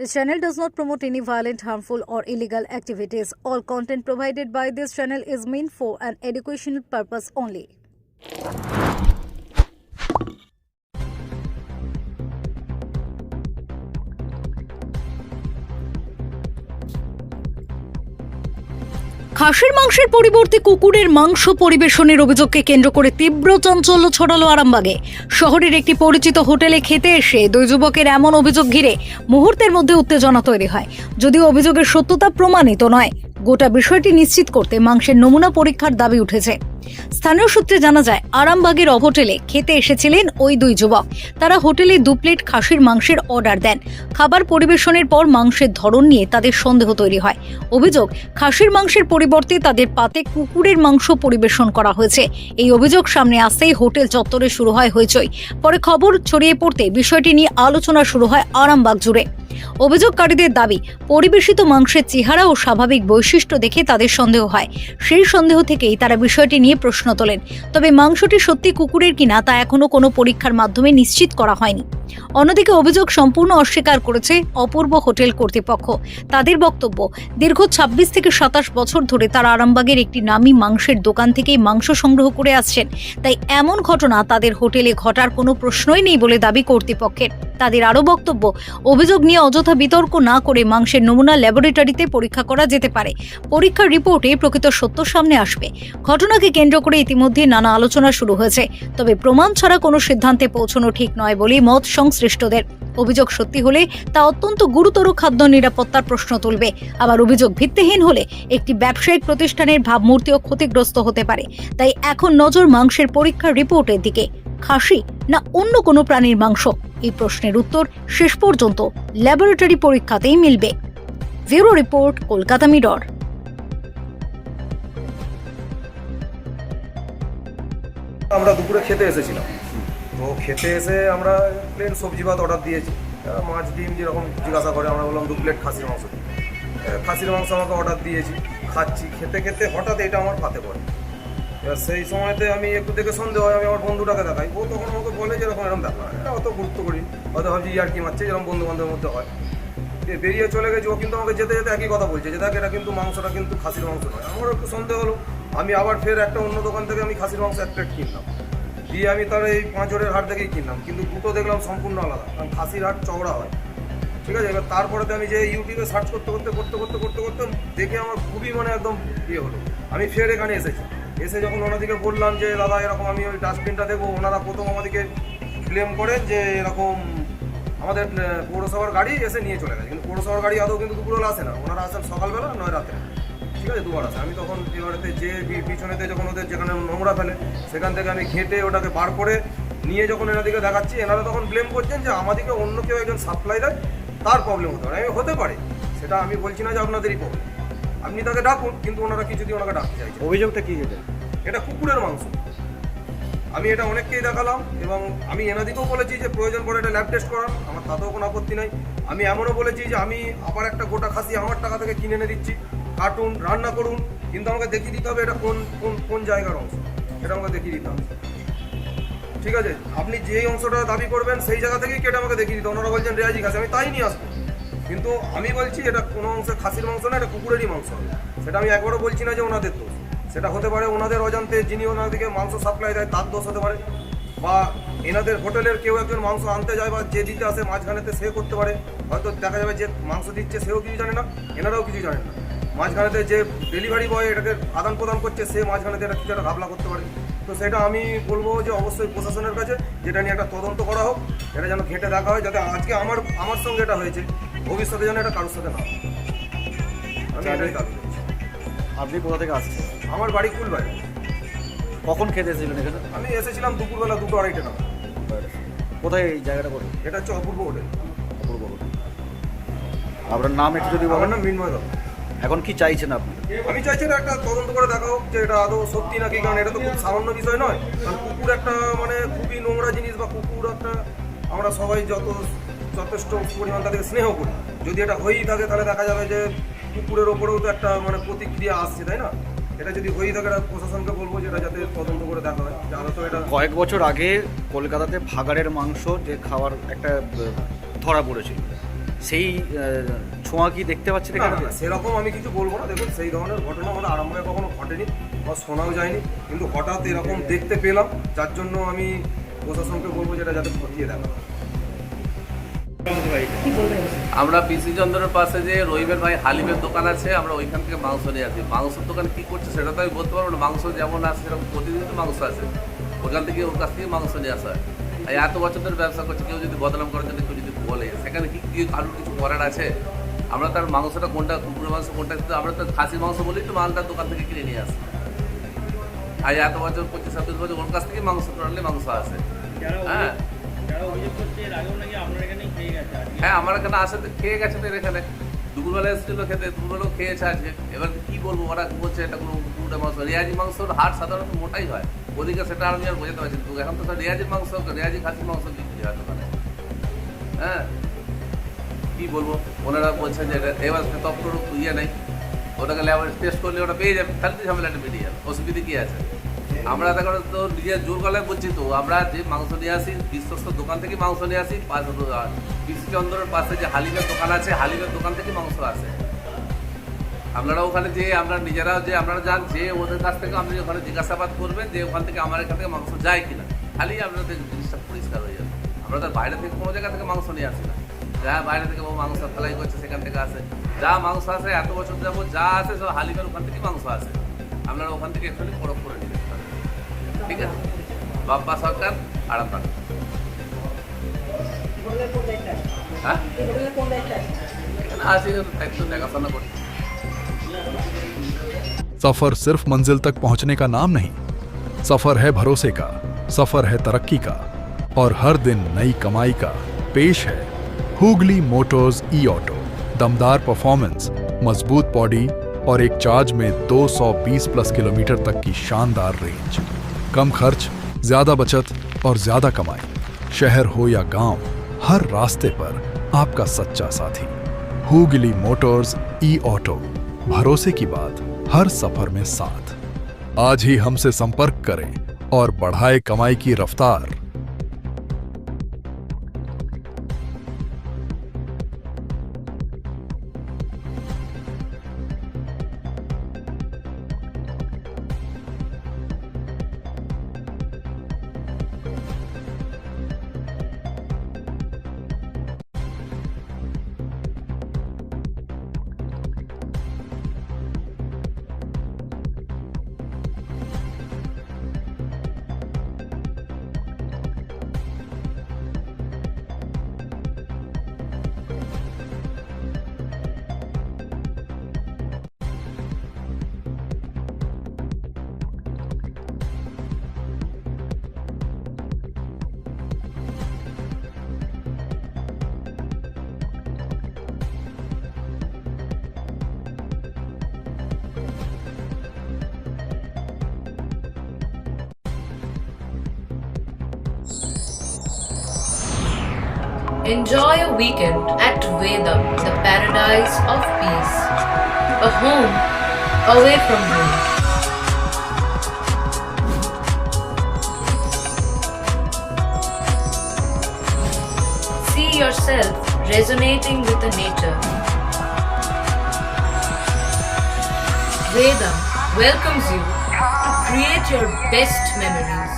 This channel does not promote any violent, harmful, or illegal activities. All content provided by this channel is meant for an educational purpose only. খাসির মাংসের পরিবর্তে কুকুরের মাংস পরিবেশনের অভিযোগকে কেন্দ্র করে তীব্র চাঞ্চল্য ছড়ালো আরামবাগে। শহরের একটি পরিচিত হোটেলে খেতে এসে দুই যুবকের এমন অভিযোগ ঘিরে মুহূর্তের মধ্যে উত্তেজনা তৈরি হয়। যদিও অভিযোগের সত্যতা প্রমাণিত নয়, গোটা বিষয়টি নিশ্চিত করতে মাংসের নমুনা পরীক্ষার দাবি উঠেছে। স্থানীয় সূত্রে জানা যায়, আরামবাগের হোটেলে খেতে এসেছিলেন ওই দুই যুবক। তারা হোটেলে 2 প্লেট খাসির মাংসের অর্ডার দেন। খাবার পরিবেশনের পর মাংসের ধরন নিয়ে তাদের সন্দেহ তৈরি হয়। অভিযোগ, খাসির মাংসের পরিবর্তে তাদের পাতে কুকুরের মাংস পরিবেশন করা হয়েছে। এই অভিযোগ সামনে আসতেই হোটেল চত্বরে শুরু হয় হইচই। পরে খবর ছড়িয়ে পড়তে বিষয়টি নিয়ে আলোচনা শুরু হয় আরামবাগ জুড়ে। অভিযোগকারীদের দাবি, পরিবেশিত মাংসের চেহারা ও স্বাভাবিক বৈশিষ্ট্য দেখে তাদের সন্দেহ হয়। সেই সন্দেহ থেকেই তারা বিষয়টি নিয়ে প্রশ্ন তোলেন। তবে মাংসটি সত্যি কুকুরের কিনা তা এখনো কোনো পরীক্ষার মাধ্যমে নিশ্চিত করা হয়নি। অন্যদিকে অভিযোগ সম্পূর্ণ অস্বীকার করেছে অপূর্ব হোটেল কর্তৃপক্ষ। তাদের বক্তব্য, দীর্ঘ 26 থেকে 27 বছর ধরে তারা আরামবাগের একটি নামী মাংসের দোকান থেকেই মাংস সংগ্রহ করে আসছেন। তাই এমন ঘটনা তাদের হোটেলে ঘটার কোনো প্রশ্নই নেই বলে দাবি কর্তৃপক্ষের। তাদের আরও বক্তব্য, অভিযোগ নিয়ে অযথা বিতর্ক না করে মাংসের নমুনা ল্যাবরেটরিতে পরীক্ষা করা যেতে পারে। পরীক্ষার রিপোর্টে প্রকৃত সত্য সামনে আসবে। ঘটনাকে কেন্দ্র করে ইতিমধ্যে নানা আলোচনা শুরু হয়েছে। তবে প্রমাণ ছাড়া কোনো সিদ্ধান্তে পৌঁছানো ঠিক নয় বলেই মত সংশ্লিষ্টদের। অভিযোগ সত্যি হলে তা অত্যন্ত গুরুতর খাদ্য নিরাপত্তার প্রশ্ন তুলবে। আবার অভিযোগ ভিত্তিহীন হলে একটি ব্যবসায়িক প্রতিষ্ঠানের ভাবমূর্তিও ক্ষতিগ্রস্ত হতে পারে। তাই এখন নজর মাংসের পরীক্ষার রিপোর্টের দিকে। খাসি না অন্য কোনো প্রাণীর মাংস, এই প্রশ্নের উত্তর শেষ পর্যন্ত ল্যাবরেটরি পরীক্ষাতেই মিলবে। Bureau report, Kolkata mirror. আমরা দুপুরে খেতে এসেছিলাম, তো খেতে এসে আমরা প্লেন সবজি ভাত অর্ডার দিয়েছি। মাছ ডিম যেরকম জিজ্ঞাসা করে, আমরা বললাম 2 প্লেট খাসির মাংস। খাসির মাংস আমাকে অর্ডার দিয়েছি, খাচ্ছি। খেতে খেতে হঠাৎ এটা আমার পাতে পড়ে। এবার সেই সময়তে আমি একটু দেখে সন্দেহ হয়, আমি আমার বন্ধুটাকে দেখাই। ও তখন আমাকে বলে যে এরকম এরকম ব্যাপার, এটা অত গুরুত্ব করি, হয়তো ভাবছি আর কি মারছে, যেরকম বন্ধু বান্ধবের মধ্যে হয়। বেরিয়ে চলে গেছে। ও কিন্তু আমাকে যেতে যেতে একই কথা বলছে যে দেখ, এটা কিন্তু মাংসটা কিন্তু খাসির মাংস নয়। আমারও একটু সন্দেহ হলো। আমি আবার ফের একটা অন্য দোকান থেকে আমি খাসির মাংস 1 প্লেট কিনলাম, দিয়ে আমি তার এই 5 জোড়ের হাট থেকেই কিনলাম। কিন্তু দুটো দেখলাম সম্পূর্ণ আলাদা, কারণ খাসির হাট চওড়া হয়, ঠিক আছে। এবার তারপরেতে আমি যে ইউটিউবে সার্চ করতে দেখে আমার খুবই একদম হলো। আমি ফের এখানে এসে যখন ওনাদেরকে বললাম যে দাদা এরকম আমি ওই ডাস্টবিনটা দেখবো, ওনারা প্রথম আমাদেরকে ক্লেম করেন যে এরকম আমাদের পৌরসভার গাড়ি এসে নিয়ে চলে গেছে। কিন্তু পৌরসভার গাড়ি আদৌ কিন্তু দুপুরবেলা আসে না, ওনারা আসেন সকালবেলা নয় রাতে, ঠিক আছে, 2 বার আসে। আমি তখন এবারেতে যে পিছনেতে যখন ওদের যেখানে নোংরা ফেলে সেখান থেকে আমি ঘেঁটে ওটাকে বার করে নিয়ে যখন এনাদিকে দেখাচ্ছি, এনারা তখন ব্লেম করছেন যে আমাদেরকে অন্য কেউ একজন সাপ্লাই দেয়, তার প্রবলেম হতে পারে। আমি হতে পারে, সেটা আমি বলছি না যে আপনাদেরই প্রবলেম, আপনি তাকে ডাকুন, কিন্তু ওনারা কিছুদিন ওনাকে ডাকতে চাইছে। অভিযোগটা কি? এটা কুকুরের মাংস। আমি এটা অনেককেই দেখালাম এবং আমি এনাদিকেও বলেছি যে প্রয়োজন পড়ে এটা ল্যাব টেস্ট করান, আমার তাতেও কোনো আপত্তি নাই। আমি এমনও বলেছি যে আমি আবার একটা গোটা খাসি আমার টাকা থেকে কিনে এনে দিচ্ছি, কাটুন, রান্না করুন, কিন্তু আমাকে দেখিয়ে দিতে হবে এটা কোন কোন কোন জায়গার অংশ, এটা আমাকে দেখিয়ে দিতে হবে, ঠিক আছে। আপনি যেই অংশটা দাবি করবেন সেই জায়গা থেকেই কেটে আমাকে দেখিয়ে দিতে। ওনারা বলছেন রেয়াজি খাসি, আমি তাই নিয়ে আসবো, কিন্তু আমি বলছি এটা কোনো অংশে খাসির মাংস না, এটা কুকুরেরই মাংস হবে। সেটা আমি একবারও বলছি না যে ওনাদের দোষ, সেটা হতে পারে ওনাদের অজান্তে যিনি ওনাদেরকে মাংস সাপ্লাই দেয় তার দোষ হতে পারে, বা এনাদের হোটেলের কেউ একজন মাংস আনতে যায় বা যে দিতে আসে মাঝখানেতে সে করতে পারে। হয়তো দেখা যাবে যে মাংস দিচ্ছে সেও কিছু জানে না, এনারাও কিছু জানেন না। মাঝখানেতে যে ডেলিভারি বয় এটাকে আদান প্রদান করছে সে মাঝখানেতে এটা কিছু একটা ঘাবলা করতে পারে। তো সেটা আমি বলবো যে অবশ্যই প্রশাসনের কাছে যেটা নিয়ে একটা তদন্ত করা হোক, এটা যেন ঘেঁটে দেখা হয়, যাতে আজকে আমার সঙ্গে এটা হয়েছে ভবিষ্যতে যেন এটা কারোর সাথে না হয়। আমি এটাই দাবি করছি। আপনি কোথা থেকে আসছেন? আমার বাড়ি কুলবাড়ি। কখন খেতে এসেছিলেন এখানে? আমি এসেছিলাম দুপুরবেলা 2:30 নাগাদ। কোথায় এই জায়গাটা করে? এটা হচ্ছে অপূর্ব হোটেল। অপূর্ব হোটেল। আপনার নাম একটু যদি আমার বলেন। নাম মিনময় দত্ত। এখন কি চাইছেন আপনি? আমি চাইছি এটা একটা তদন্ত করে দেখা হোক যে এটা আদৌ সত্যি নাকি, কারণ এটা তো খুব সামান্য বিষয় নয়। কারণ কুকুর একটা খুবই নোংরা জিনিস, বা কুকুর একটা আমরা সবাই যথেষ্ট পরিমাণ তাদেরকে স্নেহ করি। যদি এটা হয়েই থাকে তাহলে দেখা যাবে যে কুকুরের ওপরেও তো একটা প্রতিক্রিয়া আসছে, তাই না? এটা যদি হয়েই থাকে, প্রশাসনকে বলবো যে এটা যাতে তদন্ত করে দেখা হয় যে আদৌ এটা। কয়েক বছর আগে কলকাতাতে ভাগাড়ের মাংস যে খাওয়ার একটা ধরা পড়েছিল, সেই ছোঁয়া কি দেখতে পাচ্ছেন না, এখানে? না, সেরকম আমি কিছু বলবো না। দেখুন, সেই ধরনের ঘটনা আমাদের আরামবাগে কখনো ঘটেনি বা শোনাও যায়নি, কিন্তু হঠাৎ এরকম দেখতে পেলাম, যার জন্য আমি প্রশাসনকে বলবো যেটা যাতে খতিয়ে দেখা হয়। আমরা পিসি চন্দ্রের পাশে যে রহিমের ভাই হালিমের দোকান আছে, আমরা ওইখান থেকে মাংস নিয়ে আসি। মাংসের দোকান কি করছে সেটা তো আমি বলতে পারবো না। মাংস যেমন আসে সেরকম প্রতিদিন তো মাংস আসে, ওখান থেকে ওর কাছ থেকে মাংস নিয়ে আসা হয়। আর এত বছর ধরে ব্যবসা করছে, কেউ যদি বদনাম করার জন্য কেউ যদি বলে সেখানে কি কারোর কিছু করার আছে? আমরা তার মাংসটা কোনটা, কুকুরের মাংস কোনটা, কিন্তু আমরা তো খাসির মাংস বলেই তো মালটা দোকান থেকে কিনে নিয়ে আসি। আর এত বছর 25-27 বছর ওর কাছ থেকে মাংস টোটালি মাংস আসে। হ্যাঁ হ্যাঁ, আমার এখানে আসে তো খেয়ে গেছে, তো এখানে দুপুরবেলা এসেছিল খেতে, দুপুরবেলাও খেয়েছে আজকে। এবার কি বলবো, ওরা বলছে এটা কোনো কুকুরের মাংস। রেয়াজি মাংসর হাট সাধারণত মোটাই হয়, ওদিকে সেটা আমি আর বোঝাতে পারছি। তো এখন তো সব রেয়াজির মাংস, রেয়াজি খাসির মাংস বিক্রি হয় দোকানে। হ্যাঁ কি বলবো, ওনারা বলছেন যে এবার তখন ইয়ে নেই, ওটাকে ল্যাব টেস্ট করলে ওটা পেয়ে যাবে, তাহলে তো ঝামেলাটা বেরিয়ে যাবে, অসুবিধা কী আছে? আমরা দেখো তো নিজের জোর গলায় বলছি তো, আমরা যে মাংস নিয়ে আসি বিশ্বস্ত দোকান থেকে মাংস নিয়ে আসি। পিসি চন্দ্রের পাশে যে হালিমের দোকান আছে, হালিমের দোকান থেকে মাংস আসে। আপনারা ওখানে যে আমরা নিজেরাও যে আপনারা যান, যে ওদের কাছ থেকে আপনি ওখানে জিজ্ঞাসাবাদ করবেন যে ওখান থেকে আমার এখান থেকে মাংস যায় কিনা, খালি আপনাদের জিনিসটা পরিষ্কার হয়ে যাবে। আমরা তো বাইরে থেকে কোনো জায়গা থেকে মাংস নিয়ে আসি না। যা বাইরে থেকে ও মাংস ফেলাই করছে সেখান থেকে আসে, যা মাংস আসে এত বছর যাবো যা আসে সব হালিমের ওখান থেকে মাংস আসে। আপনারা ওখান থেকে একটু পরখ করে নেবেন, ঠিক আছে? বাপ্পা সরকার, আরামবাগ। হ্যাঁ এখানে আসি একটু দেখাশোনা করছি। सफर सिर्फ मंजिल तक पहुंचने का नाम नहीं, सफर है भरोसे का, सफर है तरक्की का, और हर दिन नई कमाई का। पेश है हुगली मोटर्स ई ऑटो। दमदार परफॉर्मेंस, मजबूत बॉडी और एक चार्ज में 220+ किलोमीटर तक की शानदार रेंज। कम खर्च, ज्यादा बचत और ज्यादा कमाई। शहर हो या गांव, हर रास्ते पर आपका सच्चा साथी। हुगली मोटर्स ई ऑटो, भरोसे की बात हर सफर में साथ। आज ही हमसे संपर्क करें और बढ़ाए कमाई की रफ्तार। Enjoy a weekend at Vedam, the paradise of peace. A home away from home. See yourself resonating with the nature. Vedam welcomes you to create your best memories.